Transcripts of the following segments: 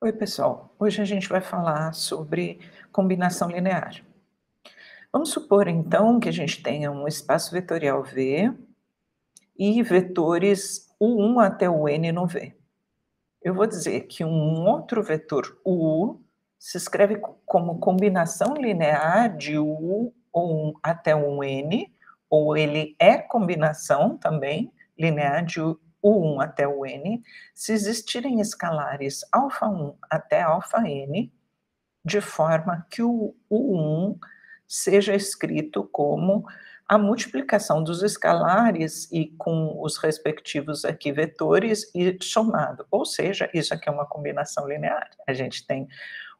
Oi, pessoal. Hoje a gente vai falar sobre combinação linear. Vamos supor, então, que a gente tenha um espaço vetorial V e vetores U1 até o N no V. Eu vou dizer que um outro vetor U se escreve como combinação linear de U1 até um N, ou ele é combinação também linear de U1 até o N, se existirem escalares α1 até αn, de forma que o U1 seja escrito como a multiplicação dos escalares e com os respectivos aqui vetores e somado, ou seja, isso aqui é uma combinação linear. A gente tem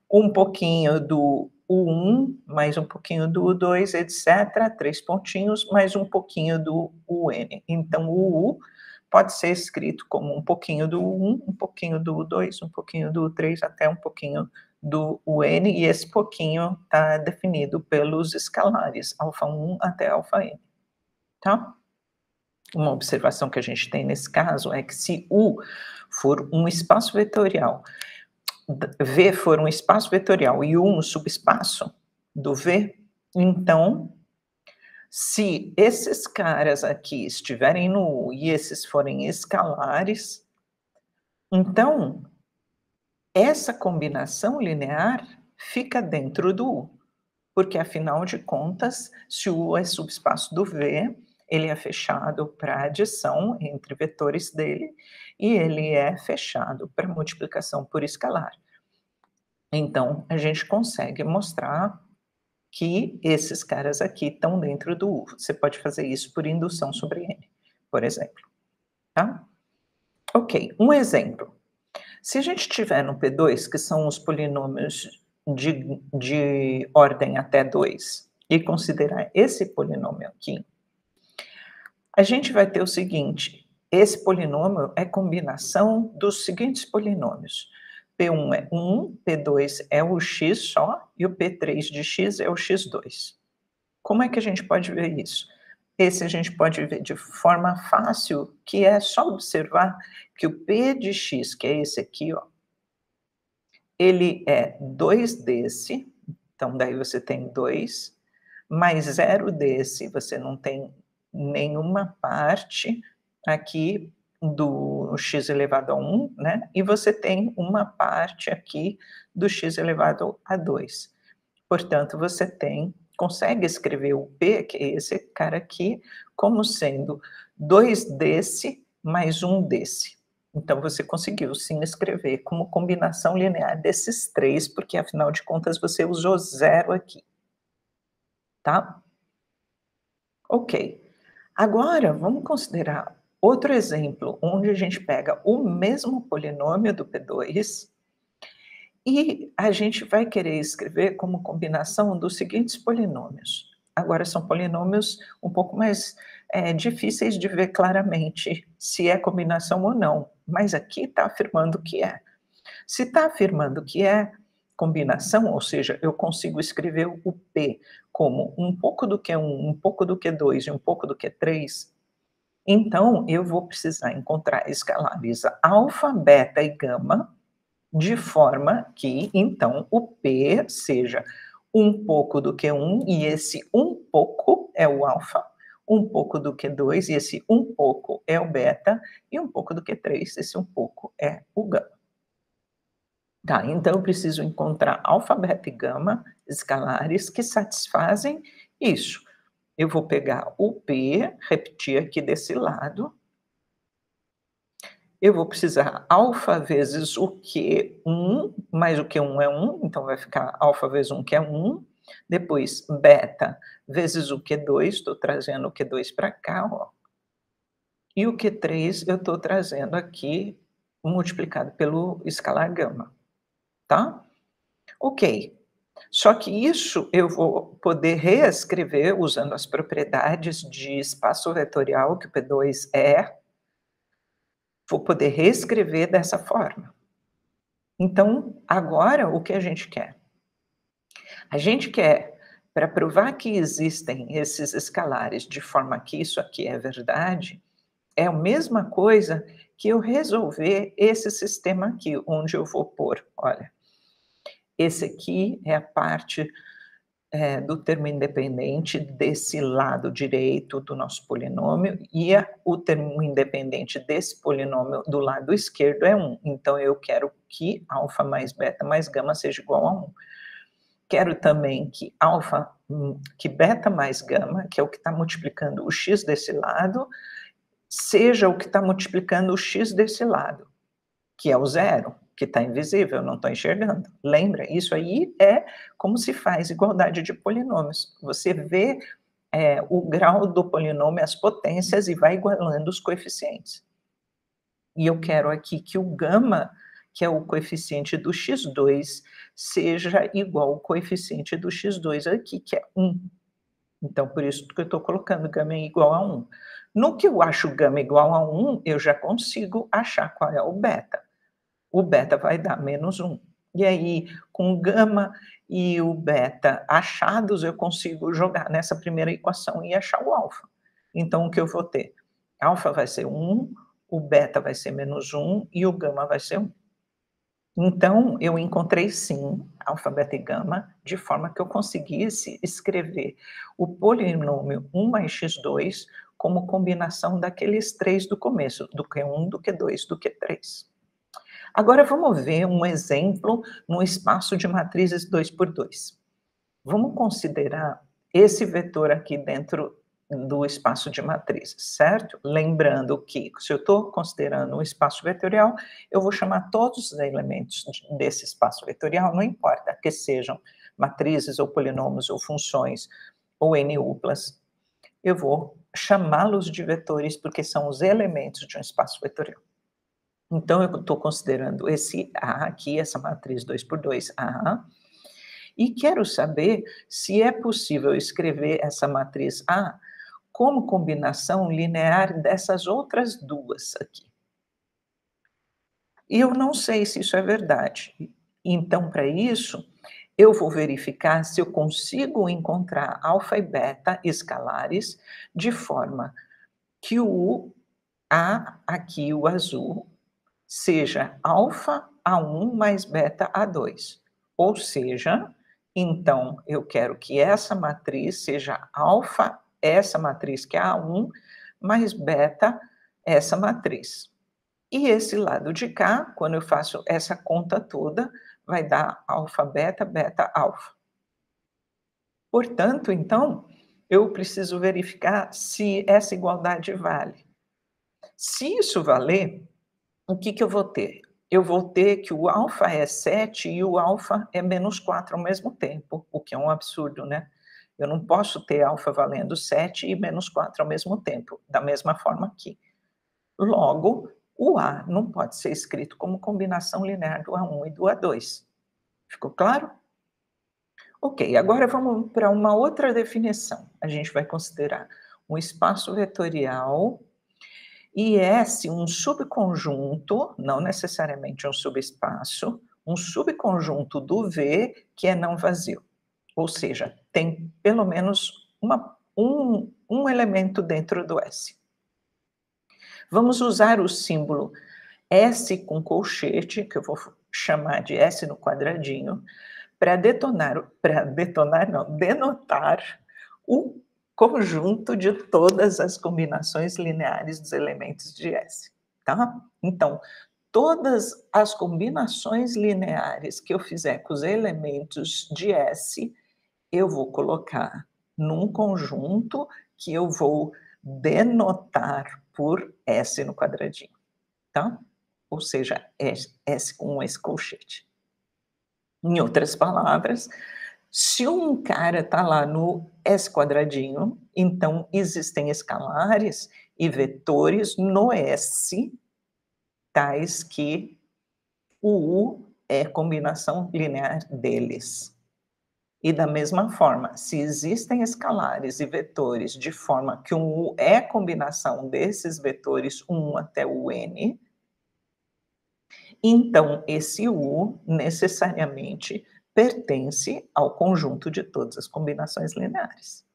um pouquinho do U1, mais um pouquinho do U2, etc., 3 pontinhos, mais um pouquinho do UN. Então, o U pode ser escrito como um pouquinho do U1, um pouquinho do U2, um pouquinho do U3, até um pouquinho do UN, e esse pouquinho está definido pelos escalares, α1 até αn, tá? Uma observação que a gente tem nesse caso é que se U for um espaço vetorial, V for um espaço vetorial e U um subespaço do V, então, se esses caras aqui estiverem no U e esses forem escalares, então essa combinação linear fica dentro do U, porque afinal de contas, se o U é subespaço do V, ele é fechado para adição entre vetores dele e ele é fechado para multiplicação por escalar. Então, a gente consegue mostrar que esses caras aqui estão dentro do U. Você pode fazer isso por indução sobre N, por exemplo, tá? Ok, um exemplo. Se a gente tiver no P2, que são os polinômios de ordem até 2, e considerar esse polinômio aqui, a gente vai ter o seguinte: esse polinômio é combinação dos seguintes polinômios. P1 é 1, P2 é o x só, e o P3 de x é o x2. Como é que a gente pode ver isso? Esse a gente pode ver de forma fácil, que é só observar que o P de x, que é esse aqui, ó, ele é 2 desse, então daí você tem 2, mais 0 desse, você não tem nenhuma parte aqui do x elevado a 1, né, e você tem uma parte aqui do x elevado a 2. Portanto, você consegue escrever o P, que é esse cara aqui, como sendo 2 desse mais 1 desse. Então, você conseguiu sim escrever como combinação linear desses três, porque afinal de contas você usou 0 aqui, tá? Ok. Agora, vamos considerar outro exemplo, onde a gente pega o mesmo polinômio do P2 e a gente vai querer escrever como combinação dos seguintes polinômios. Agora, são polinômios um pouco mais difíceis de ver claramente se é combinação ou não, mas aqui está afirmando que é. Se está afirmando que é combinação, ou seja, eu consigo escrever o P como um pouco do Q1, um pouco do Q2 e um pouco do Q3, então eu vou precisar encontrar escalares alfa, beta e gama, de forma que, então, o P seja um pouco do Q1, e esse um pouco é o alfa, um pouco do Q2, e esse um pouco é o beta, e um pouco do Q3, esse um pouco é o gama. Tá, então eu preciso encontrar alfa, beta e gama, escalares que satisfazem isso. Eu vou pegar o P, repetir aqui desse lado, eu vou precisar alfa vezes o Q1, mais o Q1 é 1, então vai ficar alfa vezes 1, que é 1. Depois, beta vezes o Q2, estou trazendo o Q2 para cá, ó. E o Q3 eu estou trazendo aqui, multiplicado pelo escalar gama, tá? Ok. Só que isso eu vou poder reescrever usando as propriedades de espaço vetorial que o P2 é, vou poder reescrever dessa forma. Então, agora o que a gente quer? A gente quer, para provar que existem esses escalares de forma que isso aqui é verdade, é a mesma coisa que eu resolver esse sistema aqui, onde eu vou pôr, olha, esse aqui é a parte do termo independente desse lado direito do nosso polinômio, e o termo independente desse polinômio do lado esquerdo é 1. Então, eu quero que alfa mais beta mais gama seja igual a 1. Quero também que que beta mais gama, que é o que está multiplicando o x desse lado, seja o que está multiplicando o x desse lado, que é o zero, que está invisível, não estou enxergando. Lembra? Isso aí é como se faz igualdade de polinômios. Você vê o grau do polinômio, as potências, e vai igualando os coeficientes. E eu quero aqui que o gama, que é o coeficiente do x2, seja igual ao coeficiente do x2 aqui, que é 1. Então, por isso que eu estou colocando gama igual a 1. No que eu acho gama igual a 1, eu já consigo achar qual é o beta. O beta vai dar menos 1. E aí, com o gama e o beta achados, eu consigo jogar nessa primeira equação e achar o alfa. Então, o que eu vou ter? Alfa vai ser 1, o beta vai ser menos 1 e o gama vai ser 1. Então, eu encontrei sim alfa, beta e gama, de forma que eu conseguisse escrever o polinômio 1 mais x2 como combinação daqueles três do começo, do Q1, do Q2, do Q3. Agora vamos ver um exemplo no espaço de matrizes 2 por 2. Vamos considerar esse vetor aqui dentro do espaço de matrizes, certo? Lembrando que, se eu estou considerando um espaço vetorial, eu vou chamar todos os elementos desse espaço vetorial, não importa que sejam matrizes ou polinômios ou funções ou NUplas, eu vou chamá-los de vetores porque são os elementos de um espaço vetorial. Então, eu estou considerando esse A aqui, essa matriz 2 por 2 A, e quero saber se é possível escrever essa matriz A como combinação linear dessas outras duas aqui. E eu não sei se isso é verdade. Então, para isso, eu vou verificar se eu consigo encontrar alfa e beta escalares de forma que o A, aqui o azul, seja alfa A1 mais beta A2. Ou seja, então, eu quero que essa matriz seja alfa, essa matriz que é A1, mais beta, essa matriz. E esse lado de cá, quando eu faço essa conta toda, vai dar alfa, beta, beta, alfa. Portanto, então, eu preciso verificar se essa igualdade vale. Se isso valer, o que eu vou ter? Eu vou ter que o alfa é 7 e o alfa é menos 4 ao mesmo tempo, o que é um absurdo, né? Eu não posso ter alfa valendo 7 e menos 4 ao mesmo tempo, da mesma forma aqui. Logo, o A não pode ser escrito como combinação linear do A1 e do A2. Ficou claro? Ok, agora vamos para uma outra definição. A gente vai considerar um espaço vetorial e S um subconjunto, não necessariamente um subespaço, um subconjunto do V que é não vazio. Ou seja, tem pelo menos um elemento dentro do S. Vamos usar o símbolo S com colchete, que eu vou chamar de S no quadradinho, para denotar o conjunto de todas as combinações lineares dos elementos de S, tá? Então, todas as combinações lineares que eu fizer com os elementos de S, eu vou colocar num conjunto que eu vou denotar por S no quadradinho, tá? Ou seja, S com esse colchete. Em outras palavras, se um cara está lá no S quadradinho, então existem escalares e vetores no S, tais que o U é combinação linear deles. E da mesma forma, se existem escalares e vetores de forma que um U é combinação desses vetores 1 até o N, então esse U necessariamente pertence ao conjunto de todas as combinações lineares,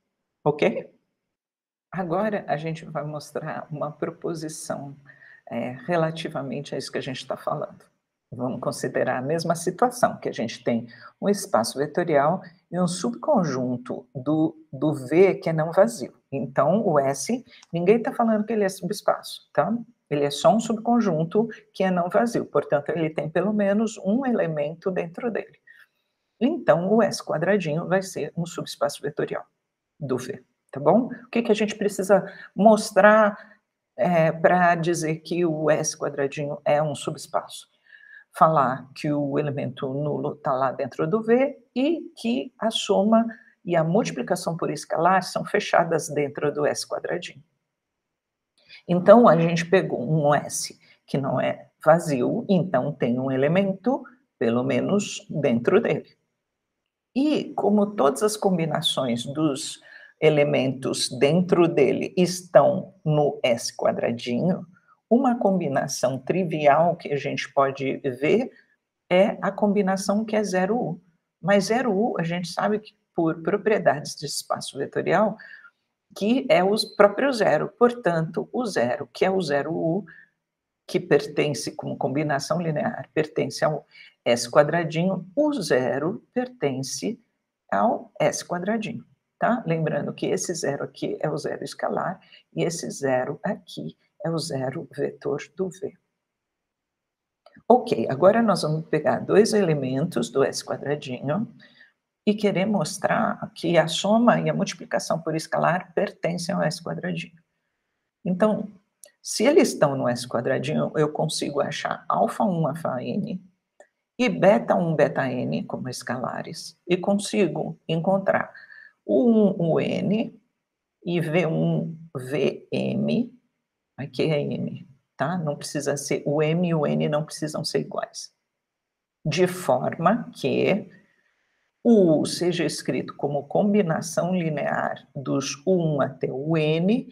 ok? Agora a gente vai mostrar uma proposição relativamente a isso que a gente está falando. Vamos considerar a mesma situação, que a gente tem um espaço vetorial e um subconjunto do V que é não vazio. Então, o S, ninguém está falando que ele é subespaço, tá? Ele é só um subconjunto que é não vazio, portanto, ele tem pelo menos um elemento dentro dele. Então, o S quadradinho vai ser um subespaço vetorial do V, tá bom? O que a gente precisa mostrar para dizer que o S quadradinho é um subespaço? Falar que o elemento nulo está lá dentro do V e que a soma e a multiplicação por escalar são fechadas dentro do S quadradinho. Então, a gente pegou um S que não é vazio, então tem um elemento, pelo menos, dentro dele. E como todas as combinações dos elementos dentro dele estão no S quadradinho, uma combinação trivial que a gente pode ver é a combinação que é 0U. Mas 0U, a gente sabe que por propriedades de espaço vetorial, que é o próprio zero. Portanto, o zero, que é o 0U, que pertence como combinação linear, pertence ao S quadradinho, o zero pertence ao S quadradinho, tá? Lembrando que esse zero aqui é o zero escalar e esse zero aqui é o zero vetor do V. Ok, agora nós vamos pegar dois elementos do S quadradinho e querer mostrar que a soma e a multiplicação por escalar pertencem ao S quadradinho. Então, se eles estão no S quadradinho, eu consigo achar α1, αn e β1, βn como escalares, e consigo encontrar o 1, o n, e v1, vm, aqui é m, tá? Não precisa ser, o m e o n não precisam ser iguais. De forma que o U seja escrito como combinação linear dos U1 até o N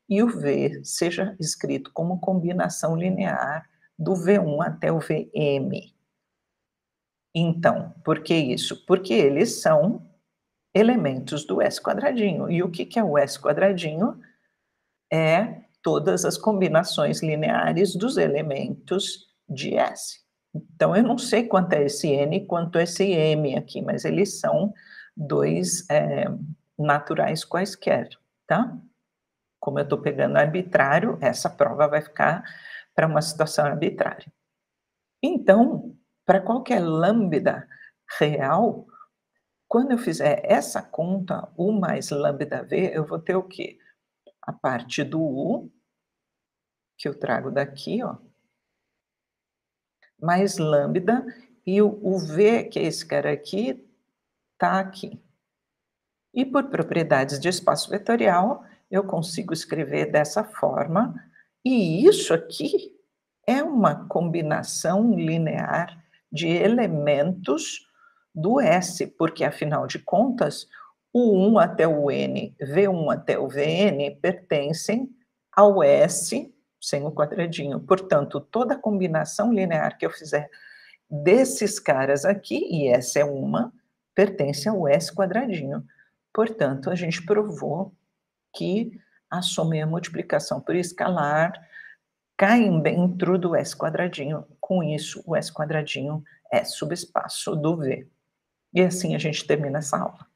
e o V seja escrito como combinação linear do V1 até o Vm. Então, por que isso? Porque eles são elementos do S quadradinho. E o que é o S quadradinho? É todas as combinações lineares dos elementos de S. Então, eu não sei quanto é esse N, quanto é esse M aqui, mas eles são dois naturais quaisquer, tá? Como eu estou pegando arbitrário, essa prova vai ficar para uma situação arbitrária. Então, para qualquer lambda real, quando eu fizer essa conta, U mais lambda V, eu vou ter o quê? A parte do U, que eu trago daqui, ó, mais lambda, e o V, que é esse cara aqui, está aqui. E por propriedades de espaço vetorial, eu consigo escrever dessa forma, e isso aqui é uma combinação linear de elementos do S, porque, afinal de contas, o 1 até o N, V1 até o Vn pertencem ao S sem o quadradinho. Portanto, toda combinação linear que eu fizer desses caras aqui, e essa é uma, pertence ao S quadradinho. Portanto, a gente provou que a soma e a multiplicação por escalar caem dentro do S quadradinho. Com isso, o S quadradinho é subespaço do V. E assim a gente termina essa aula.